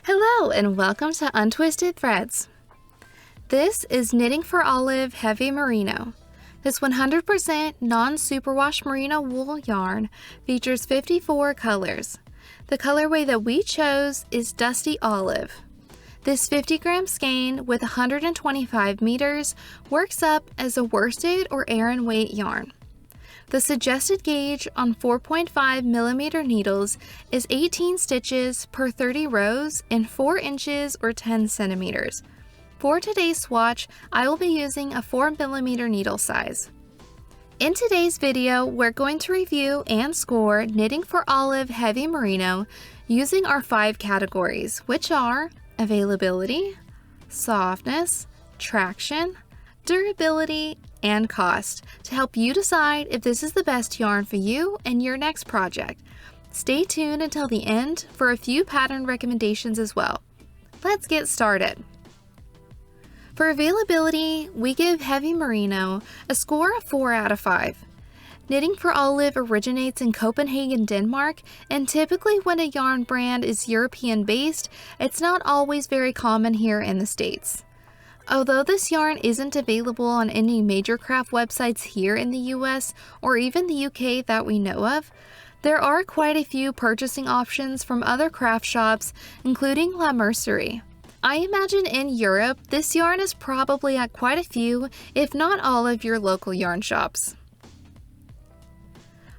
Hello and welcome to Untwisted Threads. This is Knitting for Olive Heavy Merino. This 100% non-superwash merino wool yarn features 54 colors. The colorway that we chose is Dusty Olive. This 50-gram skein with 125 meters works up as a worsted or Aran weight yarn. The suggested gauge on 4.5 millimeter needles is 18 stitches per 30 rows in 4 inches or 10 centimeters. For today's swatch, I will be using a 4 millimeter needle size. In today's video, we're going to review and score Knitting for Olive Heavy Merino using our 5 categories, which are availability, softness, traction, durability, and cost, to help you decide if this is the best yarn for you and your next project. Stay tuned until the end for a few pattern recommendations as well. Let's get started. For availability, we give Heavy Merino a score of 4 out of 5. Knitting for Olive originates in Copenhagen, Denmark, and typically when a yarn brand is European-based, it's not always very common here in the States. Although this yarn isn't available on any major craft websites here in the US or even the UK that we know of, there are quite a few purchasing options from other craft shops, including La Mercerie. I imagine in Europe, this yarn is probably at quite a few, if not all of your local yarn shops.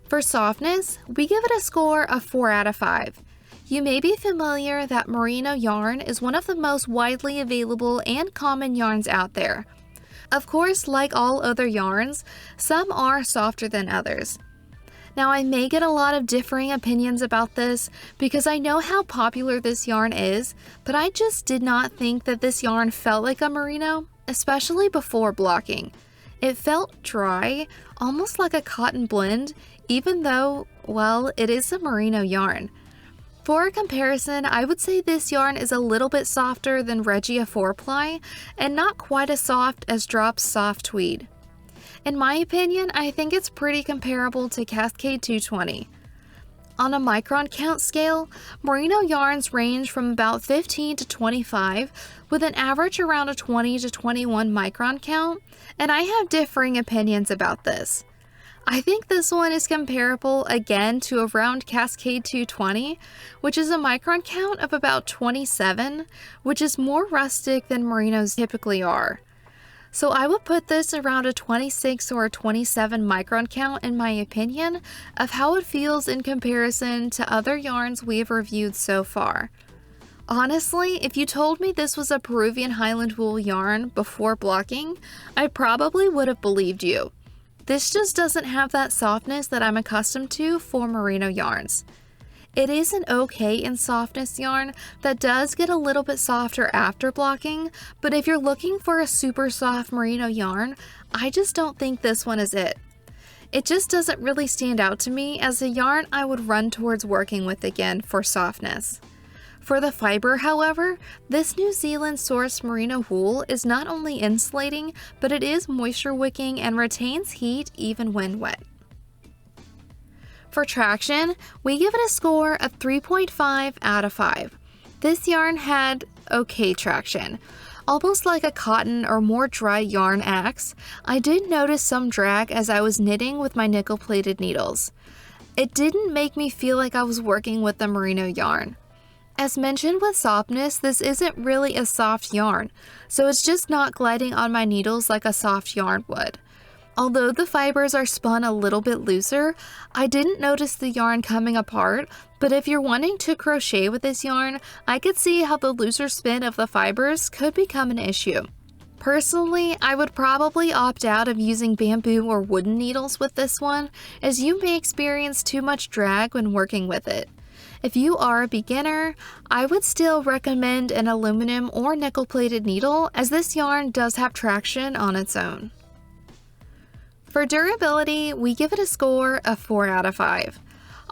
For softness, we give it a score of 4 out of 5. You may be familiar that merino yarn is one of the most widely available and common yarns out there. Of course, like all other yarns, some are softer than others. Now, I may get a lot of differing opinions about this because I know how popular this yarn is, but I just did not think that this yarn felt like a merino, especially before blocking. It felt dry, almost like a cotton blend, even though, well, it is a merino yarn. For a comparison, I would say this yarn is a little bit softer than Regia 4-ply and not quite as soft as Drop's soft tweed. In my opinion, I think it's pretty comparable to Cascade 220. On a micron count scale, merino yarns range from about 15 to 25, with an average around a 20 to 21 micron count, and I have differing opinions about this. I think this one is comparable again to around Cascade 220, which is a micron count of about 27, which is more rustic than merinos typically are. So I would put this around a 26 or a 27 micron count in my opinion of how it feels in comparison to other yarns we've reviewed so far. Honestly, if you told me this was a Peruvian Highland wool yarn before blocking, I probably would have believed you. This just doesn't have that softness that I'm accustomed to for merino yarns. It is an okay in softness yarn that does get a little bit softer after blocking, but if you're looking for a super soft merino yarn, I just don't think this one is it. It just doesn't really stand out to me as a yarn I would run towards working with again for softness. For the fiber, however, this New Zealand sourced merino wool is not only insulating, but it is moisture wicking and retains heat even when wet. For traction, we give it a score of 3.5 out of 5. This yarn had okay traction. Almost like a cotton or more dry yarn axe, I did notice some drag as I was knitting with my nickel-plated needles. It didn't make me feel like I was working with the merino yarn. As mentioned with softness, this isn't really a soft yarn, so it's just not gliding on my needles like a soft yarn would. Although the fibers are spun a little bit looser, I didn't notice the yarn coming apart, but if you're wanting to crochet with this yarn, I could see how the looser spin of the fibers could become an issue. Personally, I would probably opt out of using bamboo or wooden needles with this one, as you may experience too much drag when working with it. If you are a beginner, I would still recommend an aluminum or nickel-plated needle, as this yarn does have traction on its own. For durability, we give it a score of 4 out of 5.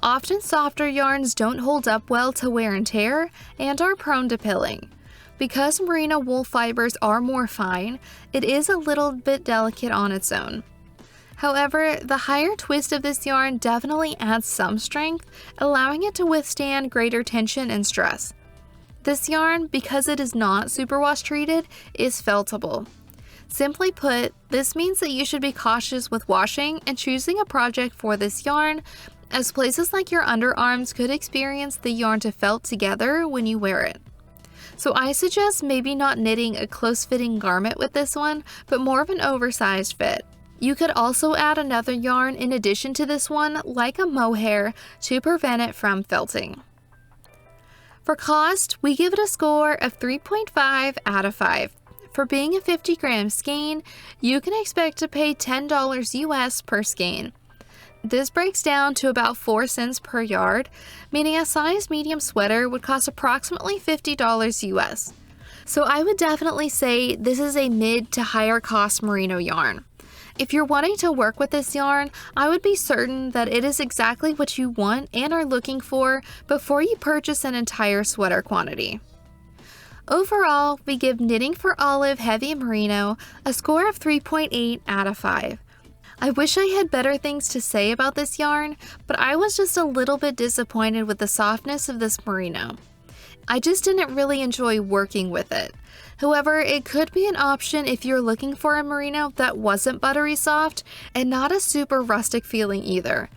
Often softer yarns don't hold up well to wear and tear and are prone to pilling. Because merino wool fibers are more fine, it is a little bit delicate on its own. However, the higher twist of this yarn definitely adds some strength, allowing it to withstand greater tension and stress. This yarn, because it is not superwash treated, is feltable. Simply put, this means that you should be cautious with washing and choosing a project for this yarn, as places like your underarms could experience the yarn to felt together when you wear it. So I suggest maybe not knitting a close-fitting garment with this one, but more of an oversized fit. You could also add another yarn in addition to this one, like a mohair, to prevent it from felting. For cost, we give it a score of 3.5 out of 5. For being a 50-gram skein, you can expect to pay $10 US per skein. This breaks down to about 4 cents per yard, meaning a size medium sweater would cost approximately $50 US. So I would definitely say this is a mid to higher cost merino yarn. If you're wanting to work with this yarn, I would be certain that it is exactly what you want and are looking for before you purchase an entire sweater quantity. Overall, we give Knitting for Olive Heavy Merino a score of 3.8 out of 5. I wish I had better things to say about this yarn, but I was just a little bit disappointed with the softness of this merino. I just didn't really enjoy working with it. However, it could be an option if you're looking for a merino that wasn't buttery soft and not a super rustic feeling either.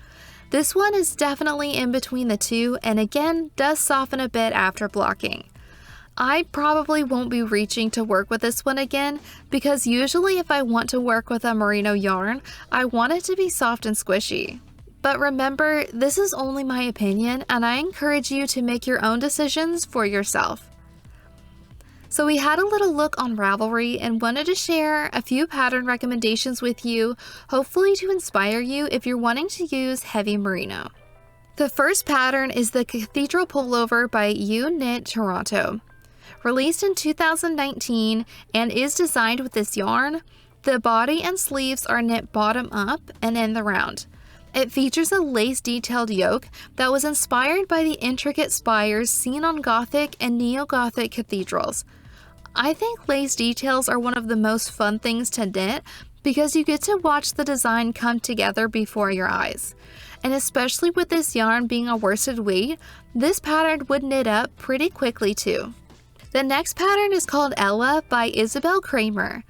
This one is definitely in between the two and again does soften a bit after blocking. I probably won't be reaching to work with this one again because usually if I want to work with a merino yarn, I want it to be soft and squishy. But remember, this is only my opinion and I encourage you to make your own decisions for yourself. So we had a little look on Ravelry and wanted to share a few pattern recommendations with you, hopefully to inspire you if you're wanting to use heavy merino. The first pattern is the Cathedral Pullover by Knit Toronto. Released in 2019 and is designed with this yarn, the body and sleeves are knit bottom up and in the round. It features a lace detailed yoke that was inspired by the intricate spires seen on Gothic and Neo-Gothic cathedrals. I think lace details are one of the most fun things to knit because you get to watch the design come together before your eyes. And especially with this yarn being a worsted weight, this pattern would knit up pretty quickly too. The next pattern is called Ella by Isabel Kramer.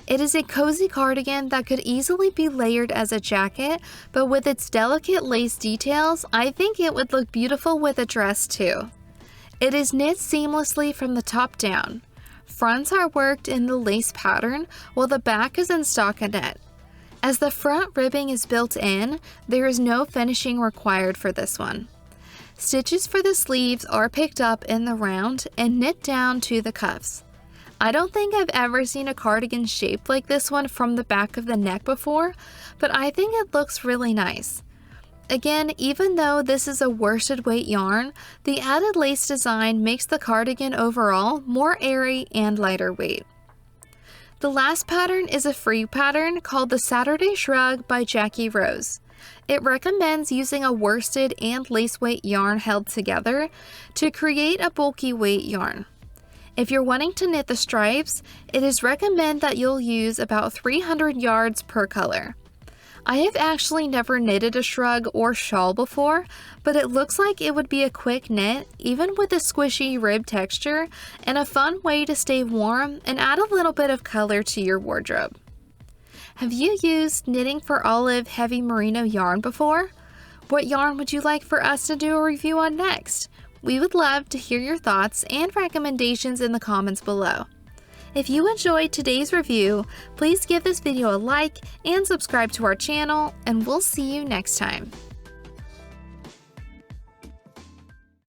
It is a cozy cardigan that could easily be layered as a jacket, but with its delicate lace details, I think it would look beautiful with a dress too. It is knit seamlessly from the top down. Fronts are worked in the lace pattern, while the back is in stockinette. As the front ribbing is built in, there is no finishing required for this one. Stitches for the sleeves are picked up in the round and knit down to the cuffs. I don't think I've ever seen a cardigan shaped like this one from the back of the neck before, but I think it looks really nice. Again, even though this is a worsted weight yarn, the added lace design makes the cardigan overall more airy and lighter weight. The last pattern is a free pattern called the Saturday Shrug by Jackie Rose. It recommends using a worsted and lace weight yarn held together to create a bulky weight yarn. If you're wanting to knit the stripes, it is recommended that you'll use about 300 yards per color. I have actually never knitted a shrug or shawl before, but it looks like it would be a quick knit, even with a squishy rib texture, and a fun way to stay warm and add a little bit of color to your wardrobe. Have you used Knitting for Olive Heavy Merino yarn before? What yarn would you like for us to do a review on next? We would love to hear your thoughts and recommendations in the comments below. If you enjoyed today's review, please give this video a like and subscribe to our channel, and we'll see you next time.